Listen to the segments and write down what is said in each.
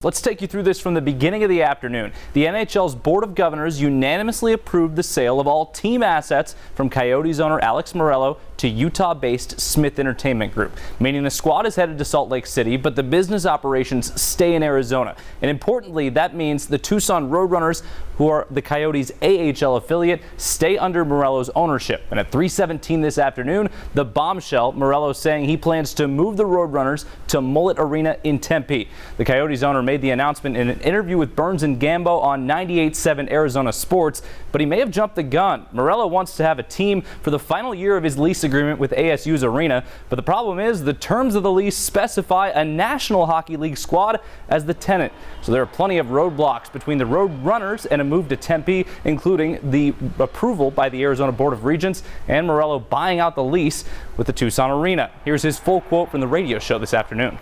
Let's take you through this from the beginning of the afternoon. The NHL's Board of Governors unanimously approved the sale of all team assets from Coyotes owner Alex Meruelo to Utah-based Smith Entertainment Group, meaning the squad is headed to Salt Lake City, but the business operations stay in Arizona. And importantly, that means the Tucson Roadrunners, who are the Coyotes' AHL affiliate, stay under Meruelo's ownership. And at 3:17 this afternoon, the bombshell, Meruelo saying he plans to move the Roadrunners to Mullet Arena in Tempe. The Coyotes owner made the announcement in an interview with Burns and Gambo on 98.7 Arizona Sports, but he may have jumped the gun. Meruelo wants to have a team for the final year of his lease agreement with ASU's arena, but the problem is the terms of the lease specify a National Hockey League squad as the tenant. So there are plenty of roadblocks between the Roadrunners and a move to Tempe, including the approval by the Arizona Board of Regents and Meruelo buying out the lease with the Tucson Arena. Here's his full quote from the radio show this afternoon.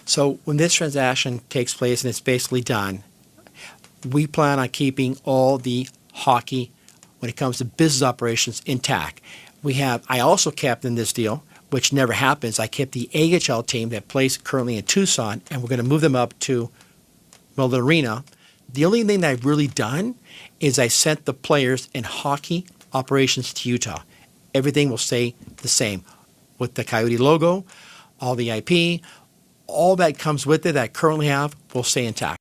So when this transaction takes place and it's basically done, we plan on keeping all the hockey when it comes to business operations intact. I also kept in this deal, which never happens, I kept the AHL team that plays currently in Tucson, and we're going to move them up to Mullet Arena. The only thing that I've really done is I sent the players in hockey operations to Utah. Everything will stay the same with the Coyote logo, all the IP, all that comes with it that I currently have will stay intact.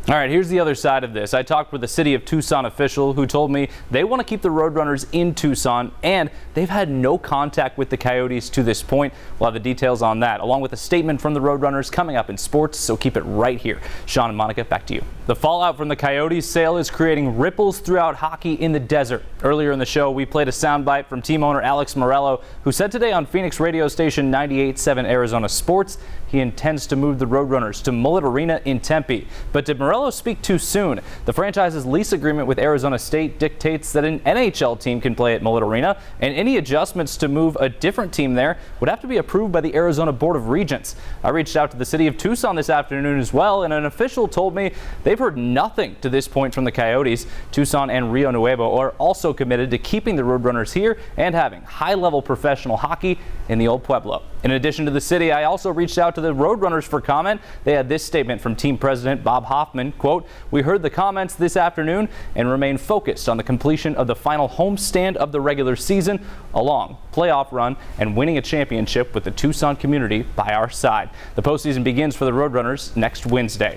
All right, here's the other side of this. I talked with a City of Tucson official who told me they want to keep the Roadrunners in Tucson, and they've had no contact with the Coyotes to this point. We'll have the details on that, along with a statement from the Roadrunners coming up in sports, so keep it right here. Sean and Monica, back to you. The fallout from the Coyotes sale is creating ripples throughout hockey in the desert. Earlier in the show, we played a soundbite from team owner Alex Meruelo, who said today on Phoenix radio station 98.7 Arizona Sports he intends to move the Roadrunners to Mullet Arena in Tempe. But did Meruelo speak too soon? The franchise's lease agreement with Arizona State dictates that an NHL team can play at Mullet Arena, and any adjustments to move a different team there would have to be approved by the Arizona Board of Regents. I reached out to the City of Tucson this afternoon as well, and an official told me they've heard nothing to this point from the Coyotes. Tucson and Rio Nuevo are also committed to keeping the Roadrunners here and having high-level professional hockey in the Old Pueblo. In addition to the city, I also reached out to the Roadrunners for comment. They had this statement from team president Bob Hoffman, quote, "We heard the comments this afternoon and remain focused on the completion of the final homestand of the regular season, a long playoff run, and winning a championship with the Tucson community by our side." The postseason begins for the Roadrunners next Wednesday.